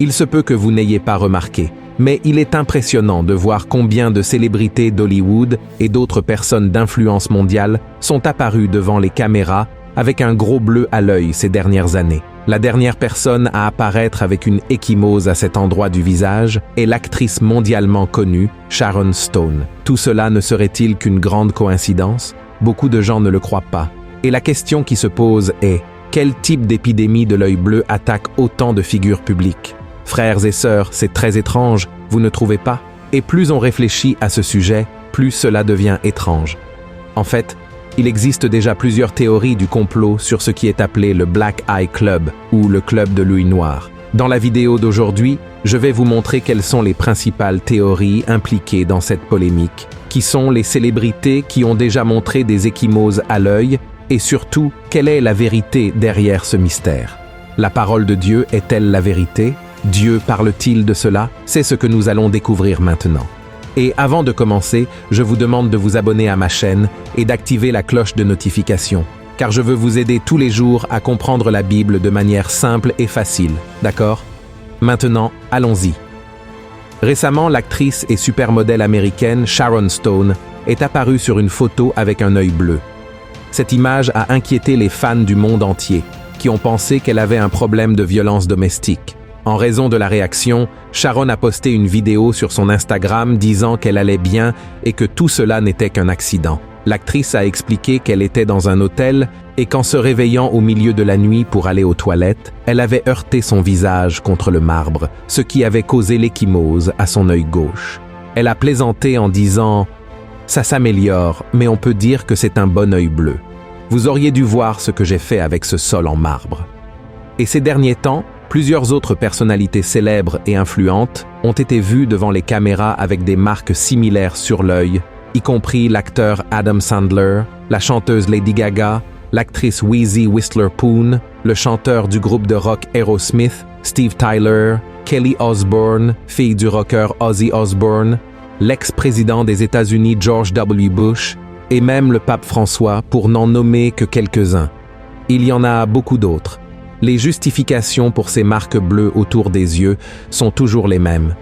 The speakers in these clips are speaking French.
Il se peut que vous n'ayez pas remarqué, mais il est impressionnant de voir combien de célébrités d'Hollywood et d'autres personnes d'influence mondiale sont apparues devant les caméras avec un gros bleu à l'œil ces dernières années. La dernière personne à apparaître avec une ecchymose à cet endroit du visage est l'actrice mondialement connue, Sharon Stone. Tout cela ne serait-il qu'une grande coïncidence? Beaucoup de gens ne le croient pas. Et la question qui se pose est, quel type d'épidémie de l'œil bleu attaque autant de figures publiques? Frères et sœurs, c'est très étrange, vous ne trouvez pas? Et plus on réfléchit à ce sujet, plus cela devient étrange. En fait, il existe déjà plusieurs théories du complot sur ce qui est appelé le Black Eye Club ou le Club de l'œil noir. Dans la vidéo d'aujourd'hui, je vais vous montrer quelles sont les principales théories impliquées dans cette polémique, qui sont les célébrités qui ont déjà montré des ecchymoses à l'œil et surtout, quelle est la vérité derrière ce mystère? La parole de Dieu est-elle la vérité? Dieu parle-t-il de cela? C'est ce que nous allons découvrir maintenant. Et avant de commencer, je vous demande de vous abonner à ma chaîne et d'activer la cloche de notification, car je veux vous aider tous les jours à comprendre la Bible de manière simple et facile, d'accord? Maintenant, allons-y. Récemment, l'actrice et supermodèle américaine Sharon Stone est apparue sur une photo avec un œil bleu. Cette image a inquiété les fans du monde entier, qui ont pensé qu'elle avait un problème de violence domestique. En raison de la réaction, Sharon a posté une vidéo sur son Instagram disant qu'elle allait bien et que tout cela n'était qu'un accident. L'actrice a expliqué qu'elle était dans un hôtel et qu'en se réveillant au milieu de la nuit pour aller aux toilettes, elle avait heurté son visage contre le marbre, ce qui avait causé l'ecchymose à son œil gauche. Elle a plaisanté en disant « Ça s'améliore, mais on peut dire que c'est un bon œil bleu. Vous auriez dû voir ce que j'ai fait avec ce sol en marbre. » Et ces derniers temps, plusieurs autres personnalités célèbres et influentes ont été vues devant les caméras avec des marques similaires sur l'œil, y compris l'acteur Adam Sandler, la chanteuse Lady Gaga, l'actrice Weezy Whistler-Poon, le chanteur du groupe de rock Aerosmith, Steve Tyler, Kelly Osbourne, fille du rocker Ozzy Osbourne, l'ex-président des États-Unis George W. Bush, et même le pape François, pour n'en nommer que quelques-uns. Il y en a beaucoup d'autres. Les justifications pour ces marques bleues autour des yeux sont toujours les mêmes.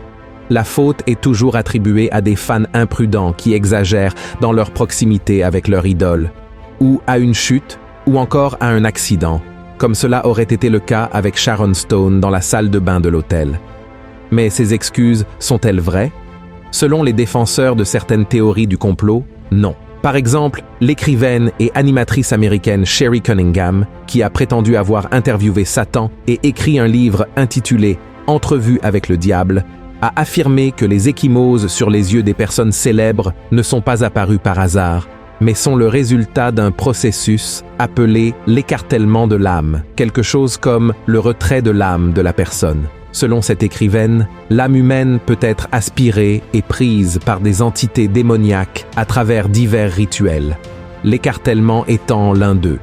La faute est toujours attribuée à des fans imprudents qui exagèrent dans leur proximité avec leur idole, ou à une chute, ou encore à un accident, comme cela aurait été le cas avec Sharon Stone dans la salle de bain de l'hôtel. Mais ces excuses sont-elles vraies? Selon les défenseurs de certaines théories du complot, non. Par exemple, l'écrivaine et animatrice américaine Sherry Cunningham, qui a prétendu avoir interviewé Satan et écrit un livre intitulé « Entrevue avec le diable », a affirmé que les ecchymoses sur les yeux des personnes célèbres ne sont pas apparues par hasard, mais sont le résultat d'un processus appelé l'écartèlement de l'âme, quelque chose comme le retrait de l'âme de la personne. Selon cette écrivaine, l'âme humaine peut être aspirée et prise par des entités démoniaques à travers divers rituels, l'écartèlement étant l'un d'eux.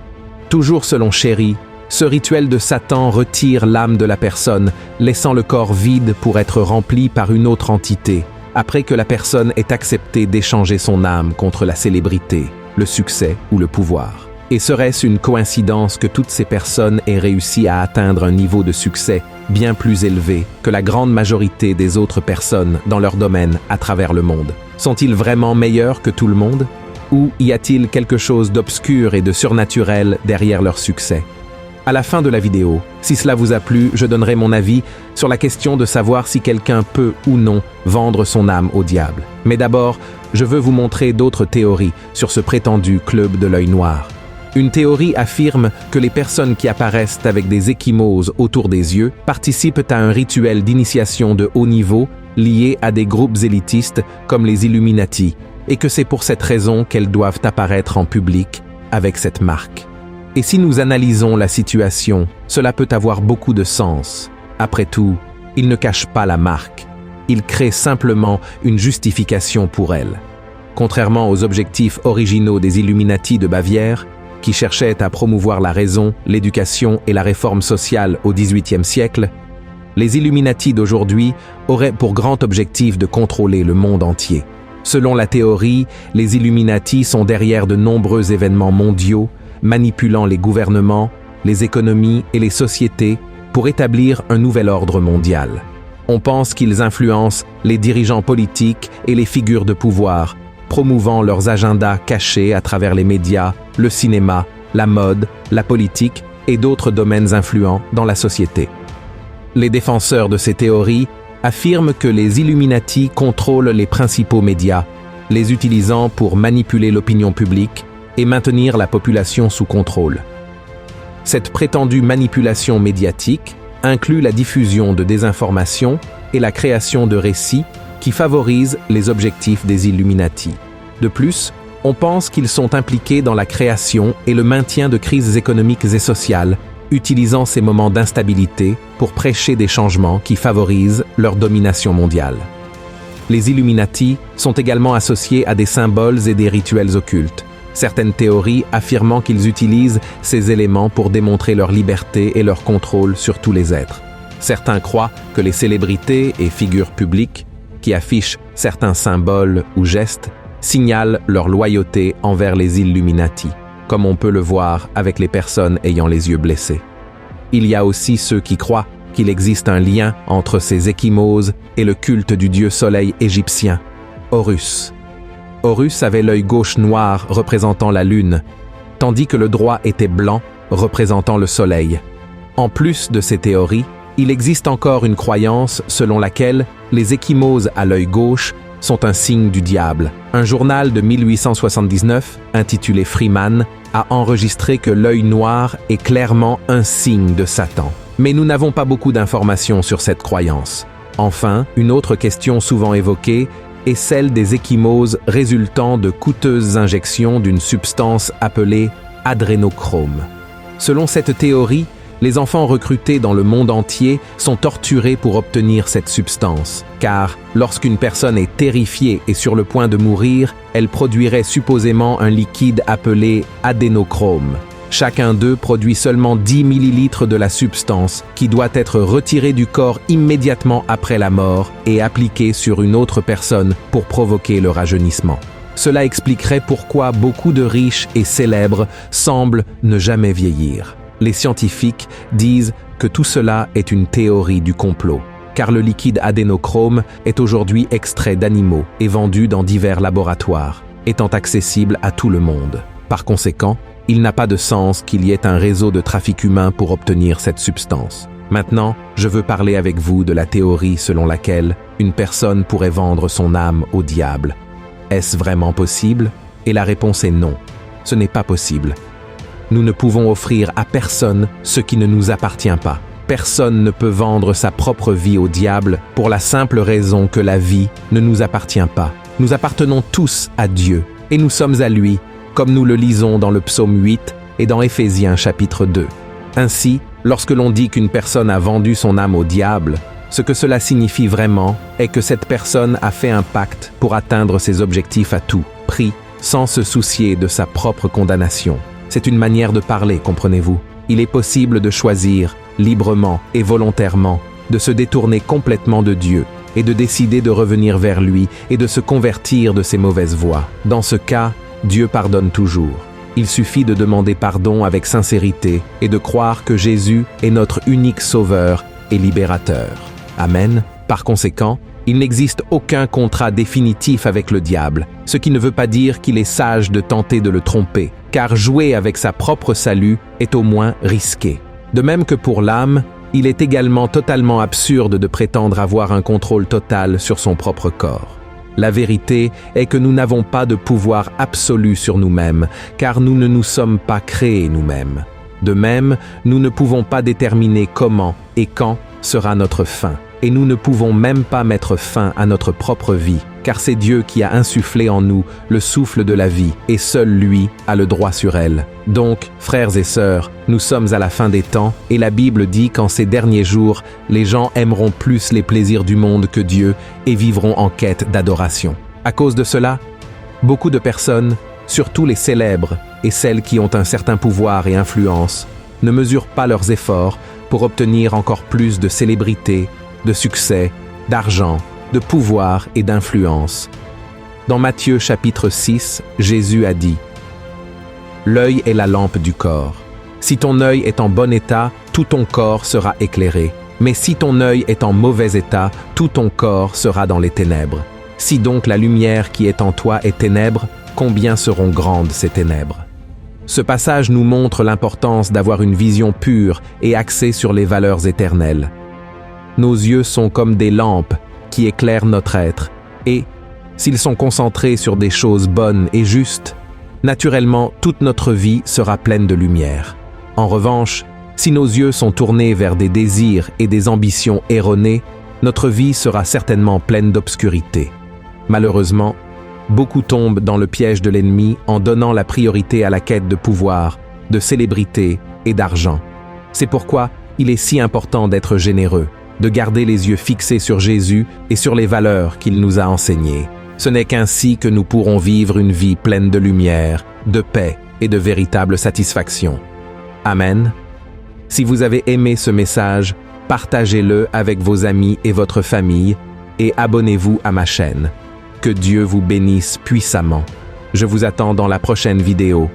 Toujours selon Sherry, ce rituel de Satan retire l'âme de la personne, laissant le corps vide pour être rempli par une autre entité, après que la personne ait accepté d'échanger son âme contre la célébrité, le succès ou le pouvoir. Et serait-ce une coïncidence que toutes ces personnes aient réussi à atteindre un niveau de succès bien plus élevé que la grande majorité des autres personnes dans leur domaine à travers le monde? Sont-ils vraiment meilleurs que tout le monde? Ou y a-t-il quelque chose d'obscur et de surnaturel derrière leur succès? À la fin de la vidéo, si cela vous a plu, je donnerai mon avis sur la question de savoir si quelqu'un peut ou non vendre son âme au diable. Mais d'abord, je veux vous montrer d'autres théories sur ce prétendu club de l'œil noir. Une théorie affirme que les personnes qui apparaissent avec des ecchymoses autour des yeux participent à un rituel d'initiation de haut niveau lié à des groupes élitistes comme les Illuminati, et que c'est pour cette raison qu'elles doivent apparaître en public avec cette marque. Et si nous analysons la situation, cela peut avoir beaucoup de sens. Après tout, ils ne cachent pas la marque. Ils créent simplement une justification pour elle. Contrairement aux objectifs originaux des Illuminati de Bavière, qui cherchaient à promouvoir la raison, l'éducation et la réforme sociale au XVIIIe siècle, les Illuminati d'aujourd'hui auraient pour grand objectif de contrôler le monde entier. Selon la théorie, les Illuminati sont derrière de nombreux événements mondiaux, manipulant les gouvernements, les économies et les sociétés pour établir un nouvel ordre mondial. On pense qu'ils influencent les dirigeants politiques et les figures de pouvoir, promouvant leurs agendas cachés à travers les médias, le cinéma, la mode, la politique et d'autres domaines influents dans la société. Les défenseurs de ces théories affirment que les Illuminati contrôlent les principaux médias, les utilisant pour manipuler l'opinion publique et maintenir la population sous contrôle. Cette prétendue manipulation médiatique inclut la diffusion de désinformation et la création de récits qui favorisent les objectifs des Illuminati. De plus, on pense qu'ils sont impliqués dans la création et le maintien de crises économiques et sociales, utilisant ces moments d'instabilité pour prêcher des changements qui favorisent leur domination mondiale. Les Illuminati sont également associés à des symboles et des rituels occultes, certaines théories affirmant qu'ils utilisent ces éléments pour démontrer leur liberté et leur contrôle sur tous les êtres. Certains croient que les célébrités et figures publiques qui affichent certains symboles ou gestes signalent leur loyauté envers les Illuminati, comme on peut le voir avec les personnes ayant les yeux blessés. Il y a aussi ceux qui croient qu'il existe un lien entre ces ecchymoses et le culte du dieu soleil égyptien, Horus. Horus avait l'œil gauche noir représentant la lune, tandis que le droit était blanc représentant le soleil. En plus de ces théories, il existe encore une croyance selon laquelle les ecchymoses à l'œil gauche sont un signe du diable. Un journal de 1879, intitulé Freeman, a enregistré que l'œil noir est clairement un signe de Satan. Mais nous n'avons pas beaucoup d'informations sur cette croyance. Enfin, une autre question souvent évoquée est celle des ecchymoses résultant de coûteuses injections d'une substance appelée adrénochrome. Selon cette théorie, les enfants recrutés dans le monde entier sont torturés pour obtenir cette substance, car lorsqu'une personne est terrifiée et sur le point de mourir, elle produirait supposément un liquide appelé adénochrome. Chacun d'eux produit seulement 10 millilitres de la substance qui doit être retirée du corps immédiatement après la mort et appliquée sur une autre personne pour provoquer le rajeunissement. Cela expliquerait pourquoi beaucoup de riches et célèbres semblent ne jamais vieillir. Les scientifiques disent que tout cela est une théorie du complot, car le liquide adénochrome est aujourd'hui extrait d'animaux et vendu dans divers laboratoires, étant accessible à tout le monde. Par conséquent, il n'a pas de sens qu'il y ait un réseau de trafic humain pour obtenir cette substance. Maintenant, je veux parler avec vous de la théorie selon laquelle une personne pourrait vendre son âme au diable. Est-ce vraiment possible? Et la réponse est non. Ce n'est pas possible. Nous ne pouvons offrir à personne ce qui ne nous appartient pas. Personne ne peut vendre sa propre vie au diable pour la simple raison que la vie ne nous appartient pas. Nous appartenons tous à Dieu et nous sommes à lui, comme nous le lisons dans le psaume 8 et dans Éphésiens chapitre 2. Ainsi, lorsque l'on dit qu'une personne a vendu son âme au diable, ce que cela signifie vraiment est que cette personne a fait un pacte pour atteindre ses objectifs à tout prix, sans se soucier de sa propre condamnation. C'est une manière de parler, comprenez-vous? Il est possible de choisir, librement et volontairement, de se détourner complètement de Dieu et de décider de revenir vers lui et de se convertir de ses mauvaises voies. Dans ce cas, Dieu pardonne toujours. Il suffit de demander pardon avec sincérité et de croire que Jésus est notre unique sauveur et libérateur. Amen. Par conséquent, il n'existe aucun contrat définitif avec le diable, ce qui ne veut pas dire qu'il est sage de tenter de le tromper, car jouer avec sa propre salut est au moins risqué. De même que pour l'âme, il est également totalement absurde de prétendre avoir un contrôle total sur son propre corps. La vérité est que nous n'avons pas de pouvoir absolu sur nous-mêmes, car nous ne nous sommes pas créés nous-mêmes. De même, nous ne pouvons pas déterminer comment et quand sera notre fin. Et nous ne pouvons même pas mettre fin à notre propre vie, car c'est Dieu qui a insufflé en nous le souffle de la vie, et seul lui a le droit sur elle. Donc, frères et sœurs, nous sommes à la fin des temps, et la Bible dit qu'en ces derniers jours, les gens aimeront plus les plaisirs du monde que Dieu, et vivront en quête d'adoration. À cause de cela, beaucoup de personnes, surtout les célèbres et celles qui ont un certain pouvoir et influence, ne mesurent pas leurs efforts pour obtenir encore plus de célébrité, de succès, d'argent, de pouvoir et d'influence. Dans Matthieu chapitre 6, Jésus a dit « L'œil est la lampe du corps. Si ton œil est en bon état, tout ton corps sera éclairé. Mais si ton œil est en mauvais état, tout ton corps sera dans les ténèbres. Si donc la lumière qui est en toi est ténèbre, combien seront grandes ces ténèbres? Ce passage nous montre l'importance d'avoir une vision pure et axée sur les valeurs éternelles. Nos yeux sont comme des lampes qui éclairent notre être, et, s'ils sont concentrés sur des choses bonnes et justes, naturellement toute notre vie sera pleine de lumière. En revanche, si nos yeux sont tournés vers des désirs et des ambitions erronées, notre vie sera certainement pleine d'obscurité. Malheureusement, beaucoup tombent dans le piège de l'ennemi en donnant la priorité à la quête de pouvoir, de célébrité et d'argent. C'est pourquoi il est si important d'être généreux, de garder les yeux fixés sur Jésus et sur les valeurs qu'il nous a enseignées. Ce n'est qu'ainsi que nous pourrons vivre une vie pleine de lumière, de paix et de véritable satisfaction. Amen. Si vous avez aimé ce message, partagez-le avec vos amis et votre famille et abonnez-vous à ma chaîne. Que Dieu vous bénisse puissamment. Je vous attends dans la prochaine vidéo.